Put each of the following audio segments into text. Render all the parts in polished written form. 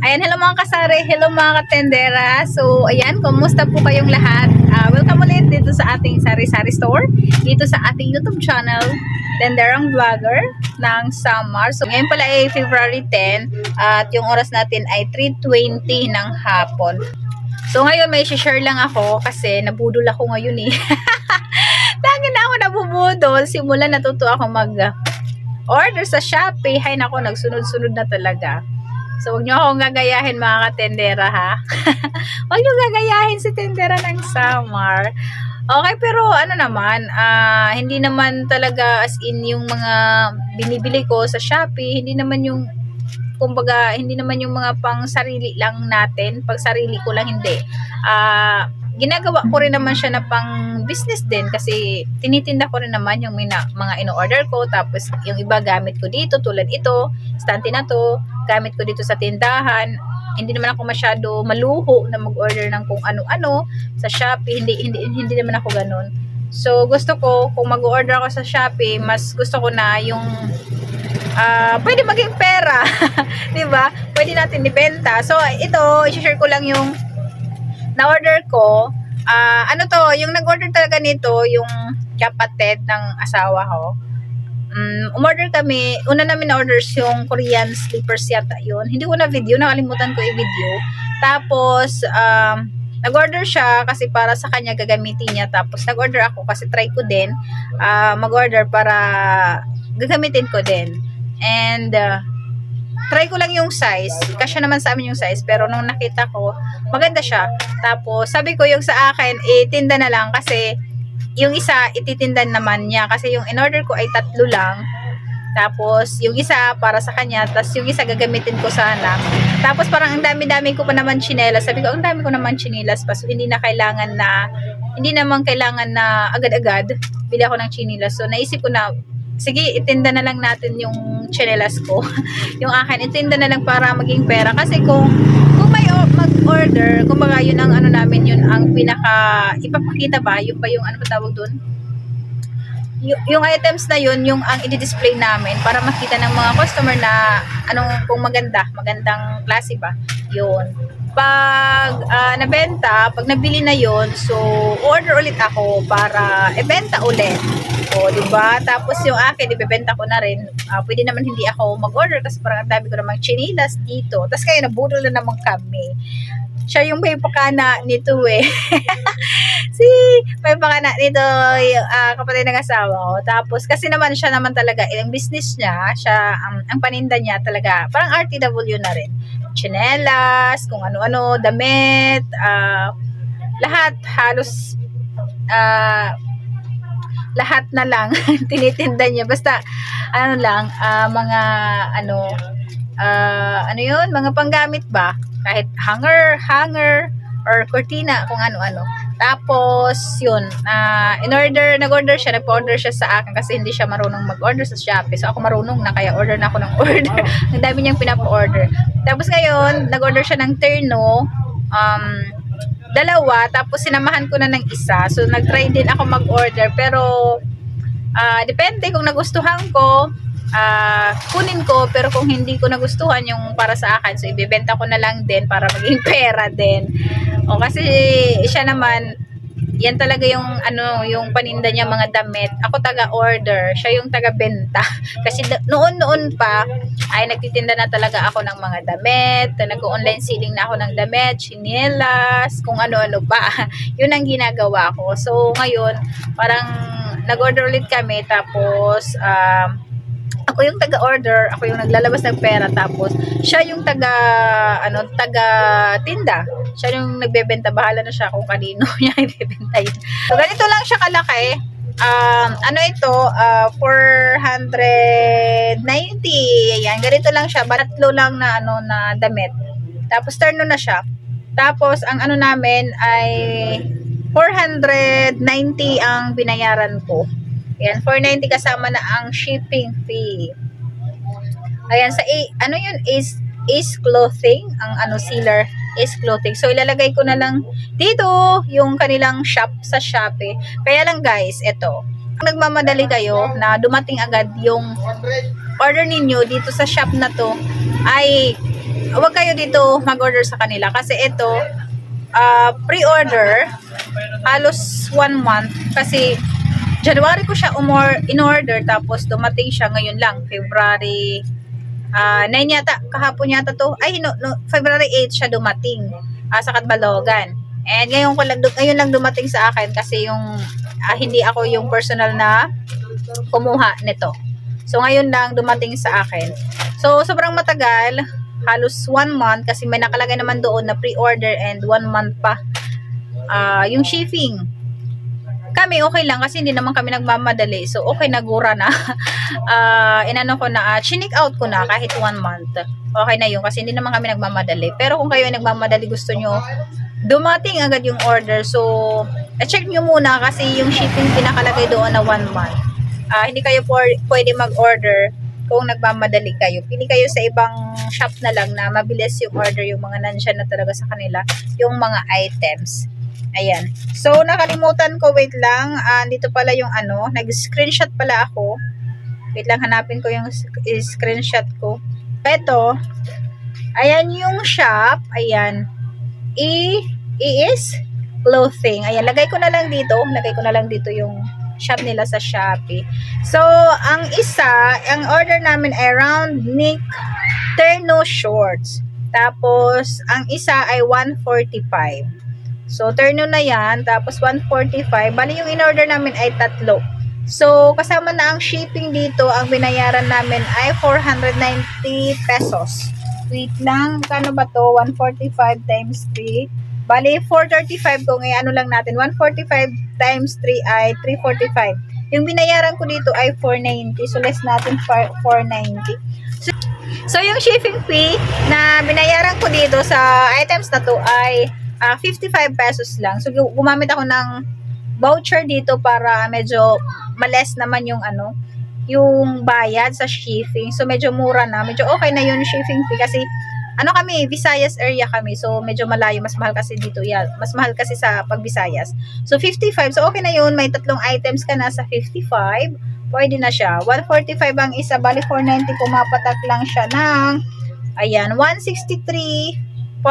Ayan, hello mga kasari, hello mga katendera. So, ayan, kumusta po kayong lahat? Welcome ulit dito sa ating sari-sari store, dito sa ating YouTube channel, Tenderang Vlogger ng Samar. So, ngayon pala ay February 10 at yung oras natin ay 3:20 ng hapon. So, ngayon may share lang ako kasi nabudol ako ngayon eh. Lagi na ako nabubudol. Simula natuto ako mag-order sa Shopee. Hay nako, nagsunod-sunod na talaga. So, huwag nyo akong gagayahin mga katendera ha. Huwag nyo gagayahin si tendera ng Samar. Okay, pero ano naman, hindi naman talaga as in yung mga binibili ko sa Shopee, hindi naman yung, kumbaga, hindi naman yung mga pang sarili lang natin, pag sarili ko lang hindi. Ginagawa ko rin naman siya na pang business din kasi tinitinda ko rin naman yung mga ino-order ko, tapos yung iba gamit ko dito tulad ito, stante na to, gamit ko dito sa tindahan. Hindi naman ako masyado maluho na mag-order ng kung ano-ano sa Shopee, hindi naman ako ganun. So gusto ko kung mag-order ako sa Shopee, mas gusto ko na yung pwede maging pera, 'di ba? Pwede natin ibenta. So ito, i-share ko lang yung na-order ko. Ano to, yung nag-order talaga nito, yung kapatid ng asawa ko. Umorder kami, una namin na-orders yung Korean slippers yata yun. Hindi ko na video, nakalimutan ko i-video. Tapos, nag-order siya kasi para sa kanya gagamitin niya. Tapos, nag-order ako kasi try ko din mag-order para gagamitin ko din. And, try ko lang yung size. Kasya naman sa amin yung size. Pero nung nakita ko, maganda siya. Tapos, sabi ko yung sa akin, itinda na lang kasi yung isa, ititindan naman niya. Kasi yung in-order ko ay 3 lang. Tapos, yung isa para sa kanya. Tapos, yung isa gagamitin ko sana. Tapos, parang ang dami-dami ko pa naman chinelas. Sabi ko, ang dami ko naman chinelas pa. So, hindi naman kailangan na agad-agad bili ako ng chinelas. So, naisip ko na, sige, itinda na lang natin yung chinelas ko. Yung akin, itinda na lang para maging pera. Kasi kung may mag-order, kumbaga yun ang ano namin, yun ang pinaka, ipapakita ba? Yung ba yung ano ba tawag dun? Yung items na yun, yung ang i-display namin para makita ng mga customer na anong, kung magandang klase ba? Yun. Pag nabenta, pag nabili na yon, so order ulit ako para ibenta ulit. O, di ba? Tapos yung akin, ibebenta ko na rin. Pwede naman hindi ako mag-order kasi parang ang dami ko namang chinilas dito. Tapos kayo, nabudol na naman kami. Siya yung may pakana nito eh. May pakana nito yung kapatid ng asawa ko. Tapos kasi naman siya naman talaga, yung business niya, siya, ang paninda niya talaga, parang RTW na rin. Chinelas, kung ano-ano, damit, lahat, halos, lahat na lang tinitinda niya. Basta, ano lang, mga, ano yun, mga panggamit ba? Kahit hanger, or cortina, kung ano-ano. Tapos, yun, nag-order siya sa akin kasi hindi siya marunong mag-order sa Shopee. So, ako marunong na, kaya order na ako ng order. Ang dami niyang pinapa-order. Tapos ngayon, nag-order siya ng terno, 2, tapos sinamahan ko na ng isa. So, nag-try din ako mag-order, pero, depende kung nagustuhan ko, kunin ko, pero kung hindi ko nagustuhan yung para sa akin, so ibebenta ko na lang din para maging pera din. O kasi siya naman, yan talaga yung yung paninda niya, mga damit. Ako taga-order, siya yung taga-benta. Kasi noon pa ay nagtitinda na talaga ako ng mga damit, nag-online selling na ako ng damit, chinelas, kung ano-ano pa. Yun ang ginagawa ko. So ngayon, parang nag-order ulit kami, tapos ako yung taga-order, ako yung naglalabas ng pera, tapos siya yung taga-tinda. Siya yung nagbebenta, bahala na siya kung kanino niya ibebenta yun. So, ganito lang siya kalaki. Ito, 490. Ayan, ganito lang siya. Batlo lang na, na damit. Tapos, terno na siya. Tapos, ang namin ay 490 ang binayaran ko. Ayan, 490 kasama na ang shipping fee. Ayan, sa Ace Clothing, ang seller, Ace Clothing. So, ilalagay ko na lang dito yung kanilang shop sa Shopee. Kaya lang guys, ito, kung nagmamadali kayo na dumating agad yung order ninyo dito sa shop na to, ay huwag kayo dito mag-order sa kanila kasi ito pre-order halos 1 month kasi January ko siya in-order tapos dumating siya ngayon lang February 9 yata kahapon yata to ay no, February 8 siya dumating sa Katbalogan and ngayon lang dumating sa akin kasi yung hindi ako yung personal na kumuha nito. So, ngayon lang dumating sa akin. So, sobrang matagal. Halos 1 month kasi may nakalagay naman doon na pre-order and 1 month pa yung shipping. Kami okay lang kasi hindi naman kami nagmamadali. So, okay nagura na. Inano ko na, chinik out ko na kahit 1 month. Okay na yun kasi hindi naman kami nagmamadali. Pero kung kayo ay nagmamadali, gusto nyo dumating agad yung order. So, check nyo muna kasi yung shipping pinakalagay doon na 1 month. Hindi kayo pwede mag-order kung nagmamadali kayo. Pili kayo sa ibang shop na lang na mabilis yung order, yung mga nandyan na talaga sa kanila, yung mga items. Ayan. So, nakalimutan ko, wait lang. Dito pala yung nag-screenshot pala ako. Wait lang, hanapin ko yung screenshot ko. Ito, ayan yung shop. Ayan. is clothing. Ayan, lagay ko na lang dito yung shop nila sa Shopee. So, ang order namin ay round neck terno shorts. Tapos, ang isa ay 145. So, terno na yan. Tapos, 145. Bali, yung in-order namin ay 3. So, kasama na ang shipping dito, ang binayaran namin ay 490 pesos. Wait lang, kano ba to? 145 times 3. Bali, 435 kung lang natin. 145 times 3 ay 345. Yung binayaran ko dito ay 490. So, less natin 490. So, yung shipping fee na binayaran ko dito sa items na to ay 55 pesos lang. So, gumamit ako ng voucher dito para medyo males naman yung yung bayad sa shipping. So, medyo mura na. Medyo okay na yung shipping fee kasi kami, Visayas area kami. So, medyo malayo. Mas mahal kasi dito. Yeah, mas mahal kasi sa pag-Visayas. So, 55. So, okay na yun. May 3 items ka na sa 55. Pwede na siya. 145 ang isa. Bali, 490. Pumapatak lang siya ng, ayan, 163.33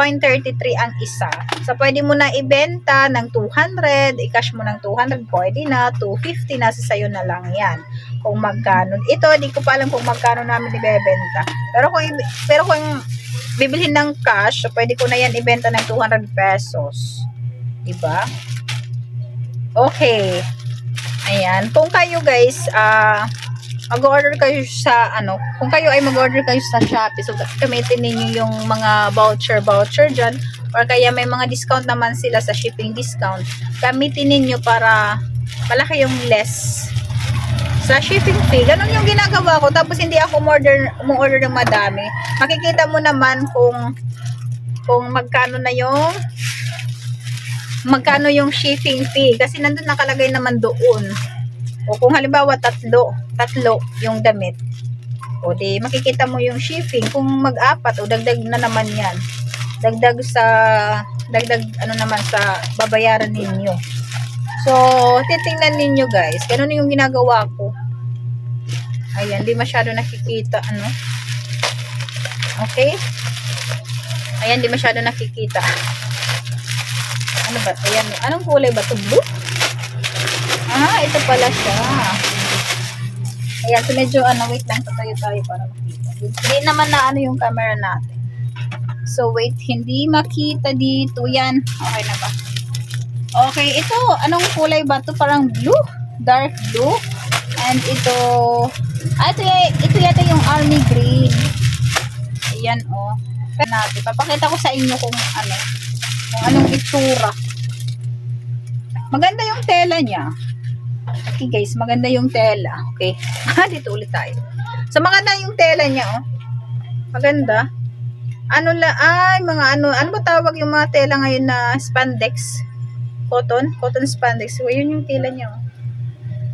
ang isa. So, pwede mo na ibenta ng 200. I-cash mo ng 200. Pwede na. 250. Nasa sayo na lang yan. Kung magkano. Ito, di ko pa alam kung magkano namin ibebenta. Pero kung bibilhin ng cash, so pwede ko na yan ibenta ng 200 pesos. Diba? Okay. Ayan. Kung kayo guys, mag-order kayo sa, kung kayo ay mag-order kayo sa Shopee, so gamitin ninyo yung mga voucher dyan, or kaya may mga discount naman sila sa shipping discount. Gamitin ninyo para malaki yung less sa shipping fee. Ganun yung ginagawa ko. Tapos hindi ako umorder ng madami. Makikita mo naman kung magkano yung shipping fee. Kasi nandun nakalagay naman doon. O kung halimbawa tatlo yung damit. O di makikita mo yung shipping. Kung mag-apat o dagdag na naman yan. Dagdag naman sa babayaran ninyo. So, titingnan ninyo guys. Ganun yung ginagawa ko. Ayan, di masyado nakikita, Okay? Ayan, di masyado nakikita. Ano ba? Ayan, anong kulay ba ito? Blue? Ito pala siya. Ayan, so medyo, wait lang, tatayo tayo para makita. Hindi naman na yung camera natin. So, wait, hindi makita dito. Yan, okay na ba? Okay, ito, anong kulay ba ito? Parang blue, dark blue. And ito yata yung army green. Ayan, natin. Papakita ko sa inyo kung anong itsura. Maganda yung tela niya. Okay guys, maganda yung tela. Okay, dito ulit tayo. So, maganda yung tela niya, Maganda. Ano ba tawag yung mga tela ngayon na spandex? Cotton spandex. So, yun yung tela niya.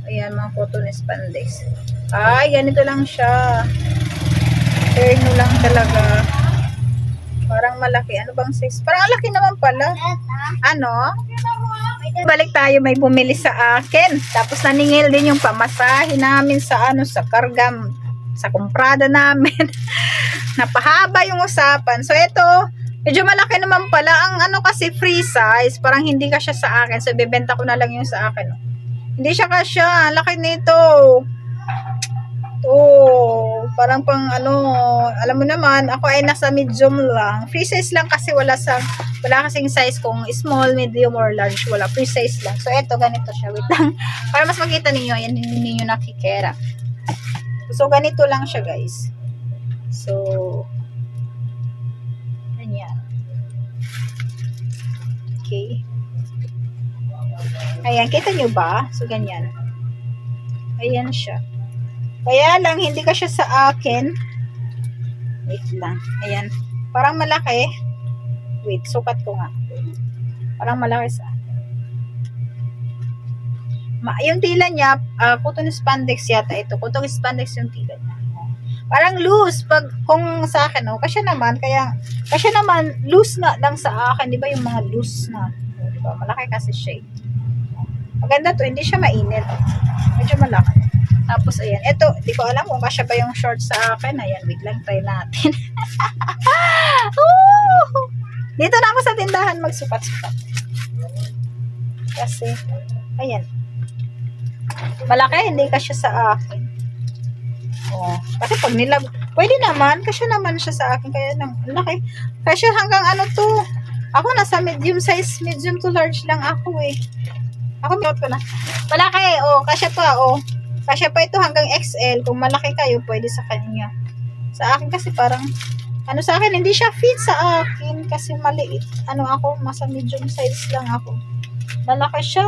Ayan, mga cotton spandex. Ganito lang siya. Terno lang talaga. Parang malaki. Ano bang size? Parang laki naman pala. Balik tayo, may bumili sa akin. Tapos naningil din yung pamasahe namin sa sa kargam. sa kumprada namin. Napahaba yung usapan. So, ito, medyo malaki naman pala. Ang ano kasi free size, parang hindi kasya sa akin. So, bibenta ko na lang yung sa akin. Oh. Hindi siya kasya. Laki nito. Oh, parang pang ano, alam mo naman, ako ay nasa medium lang. Free size lang kasi wala kasing size kung small, medium, or large. Wala, free size lang. So, eto, ganito siya. Wait lang. Para mas makita ninyo, yan hindi ninyo nakikera. So, ganito lang siya, guys. So, ganyan. Okay. Ayan, kita nyo ba? So, ganyan. Ayan siya. Kaya lang, hindi ka siya sa akin. Wait lang. Ayan. Parang malaki. Wait, sukat ko nga. Parang malaki sa akin. Yung tila niya, cotton spandex yata ito. Cotton spandex yung tila niya. Parang loose. Pag, kung sa akin, oh, kasya naman, loose nga lang sa akin. Di ba yung mga loose na? Di ba? Malaki kasi siya. Maganda to. Hindi siya mainit. Medyo malaki. Tapos, ayan. Ito, di ko alam kung kasya ba yung short sa akin. Ayan, wait lang, try natin. Dito na ako sa tindahan magsukat-sukat. Kasi, ayan. Malaki, hindi kasya sa akin. Oh, kasi pag pwede naman, kasya naman siya sa akin. Kaya lang, laki. Kasya hanggang ano to. Ako nasa medium size, medium to large lang ako eh. Ako, minot ko na. Malaki, oh, kasya pa, oh. Kasya pa ito hanggang XL. Kung malaki kayo, pwede sa kanya. Sa akin kasi parang, ano sa akin, hindi siya fit sa akin kasi maliit. Ano ako, masa medium size lang ako. Malaki siya.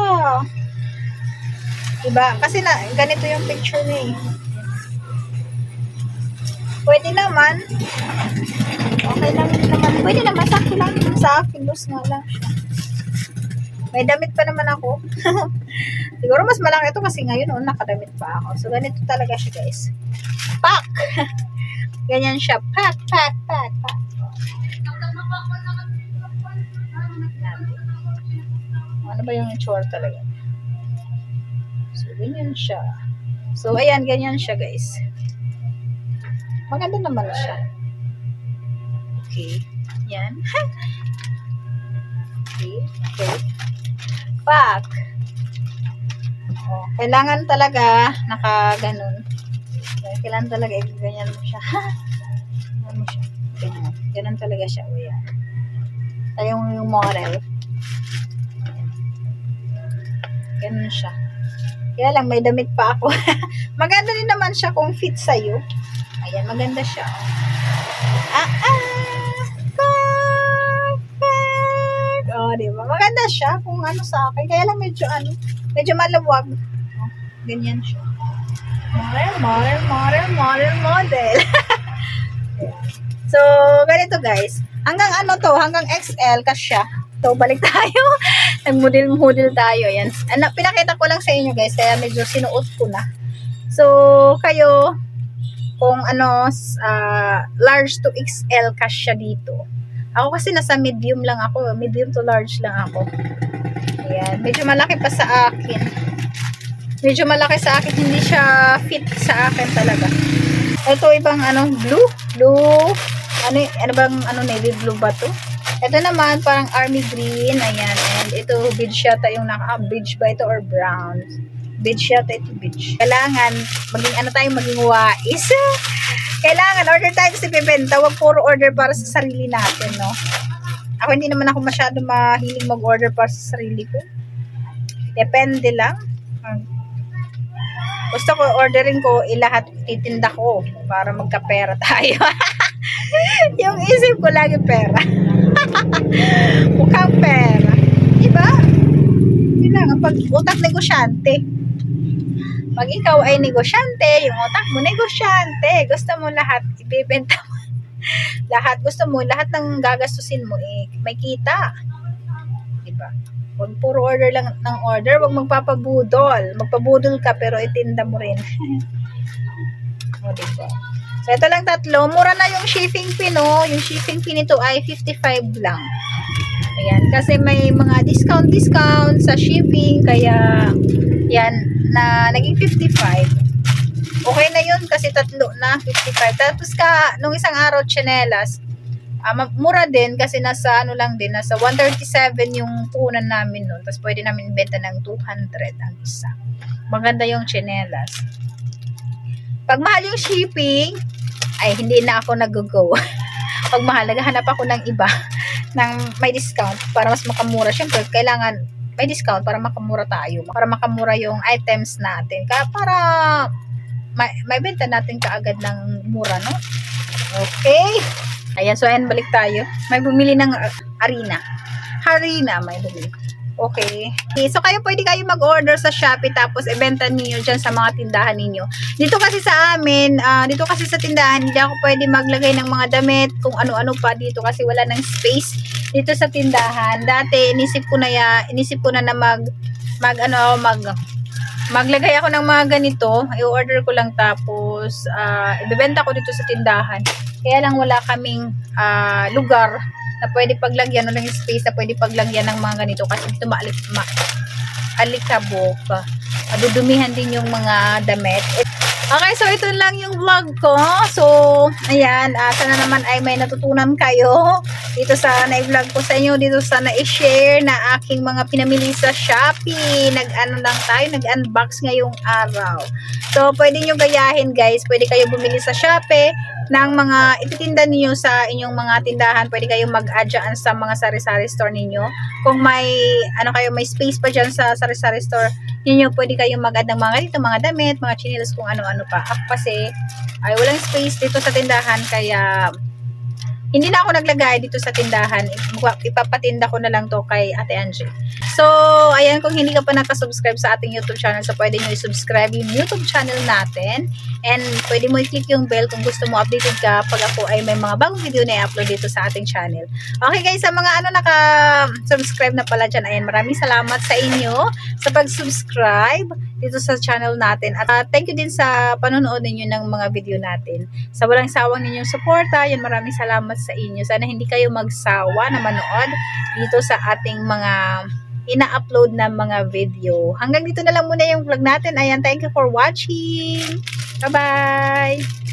Diba? Kasi na, ganito yung picture niya eh. Pwede naman. Okay lang naman. Pwede naman, sakto lang sa akin. Loose nga lang siya. May damit pa naman ako. Siguro mas malaki ito kasi ngayon nakadamit pa ako. So, ganito talaga siya, guys. Pack! Ganyan siya. Pack. Ano ba yung itsura talaga? So, ganyan siya. So, ayan, ganyan siya, guys. Maganda naman siya. Okay. Yan. Okay. Pack. Oh, kailangan talaga naka-ganon. Kailangan talaga ganyan mo siya. Ganyan mo siya. Ganyan. Ganun talaga siya. O yan. Tayo yung model. Ganun siya. Kaya lang may damit pa ako. Maganda din naman siya kung fit sa'yo. Ayan, maganda siya. Oh, di ba? Maganda siya kung ano sa akin. Kaya lang medyo maluwag. Oh, ganyan siya. Model. So, ganito guys. Hanggang XL kasya. So, balik tayo. Nag-model tayo. Yan. Pinakita ko lang sa inyo guys. Kaya medyo sinuot ko na. So, kayo, kung large to XL kasya dito. Ako kasi nasa medium lang ako. Medium to large lang ako. Ayan. Medyo malaki pa sa akin. Medyo malaki sa akin. Hindi siya fit sa akin talaga. Ito ibang blue. Ano bang navy blue ba to? Ito naman parang army green. Ayan. And ito beige yata yung beige ba ito or brown? Beige yata ito beige. Kailangan maging wais. Kailangan order tayo kasi bibenta. Huwag puro order para sa sarili natin, no? Ako hindi naman ako masyado mahilig mag-order para sa sarili ko. Depende lang. Gusto ko orderin ko lahat titinda ko para magkapera tayo. Yung isip ko lagi pera. Mukhang pera. Diba? Kailangan pag utak negosyante. Pag ikaw ay negosyante, yung utak mo negosyante. Gusto mo lahat ibebenta mo. Lahat ng gagastusin mo may kita. Diba? Huwag puro order lang ng order, huwag magpapabudol. Magpabudol ka pero itinda mo rin. O, diba? So, ito lang tatlo. Mura na yung shipping fee, no? Yung shipping fee nito ay 55 lang. Ayan. Kasi may mga discount sa shipping. Kaya, yan, na naging 55. Okay na yun kasi tatlo na 55. Tapos nung isang araw tsinelas, mura din kasi nasa ano lang din, nasa 137 yung puhunan namin noon. Tapos pwede namin ibenta ng 200 ang isa. Maganda yung tsinelas. Pag mahal yung shipping, ay hindi na ako nag-go. Pag mahal, naghahanap ako ng iba ng may discount para mas makamura. Siyempre, kailangan may discount para makamura tayo. Para makamura yung items natin. Para may benta natin kaagad ng mura, no? Okay. Ayan, so ayan, balik tayo. May bumili ng harina, may bumili. Okay. So pwede kayo mag-order sa Shopee tapos ibenta niyo dyan sa mga tindahan ninyo. Dito kasi sa amin, dito kasi sa tindahan, hindi ako pwede maglagay ng mga damit, kung ano-ano pa dito kasi wala ng space dito sa tindahan. Dati inisip ko na maglagay ako ng mga ganito, i-order ko lang tapos ibebenta ko dito sa tindahan. Kaya lang wala kaming lugar na pwede paglagyan, o lang space na pwede paglagyan ng mga ganito kasi dito alikabok. Madudumihan din yung mga damit. Okay, so ito lang yung vlog ko. So, ayan, sana naman ay may natutunan kayo dito sa na-vlog ko sa inyo. Dito sa na-share na aking mga pinamili sa Shopee. Nag-unbox ngayong araw. So, pwede nyo gayahin guys. Pwede kayo bumili sa Shopee ng mga ititinda niyo sa inyong mga tindahan. Pwede kayong mag-add dyan sa mga sari-sari store ninyo. Kung may space pa dyan sa sari-sari store ninyo, pwede kayong mag-add ng mga damit, mga chinelas, kung ano-ano pa. Ako kasi ay walang space dito sa tindahan, kaya hindi na ako naglagay dito sa tindahan. Ipapatinda ko na lang to kay Ate Angie. So, ayan, kung hindi ka pa nakasubscribe sa ating YouTube channel, so pwede nyo i-subscribe yung YouTube channel natin. And pwede mo i-click yung bell kung gusto mo updated ka pag ako ay may mga bagong video na i-upload dito sa ating channel. Okay guys, sa mga naka-subscribe na pala dyan, ayan, maraming salamat sa inyo sa pag-subscribe dito sa channel natin. At thank you din sa panonood ninyo ng mga video natin. Sa walang sawang ninyong suporta, yan, maraming salamat sa inyo. Sana hindi kayo magsawa na manood dito sa ating mga ina-upload na mga video. Hanggang dito na lang muna yung vlog natin. Ayan, thank you for watching. Bye-bye!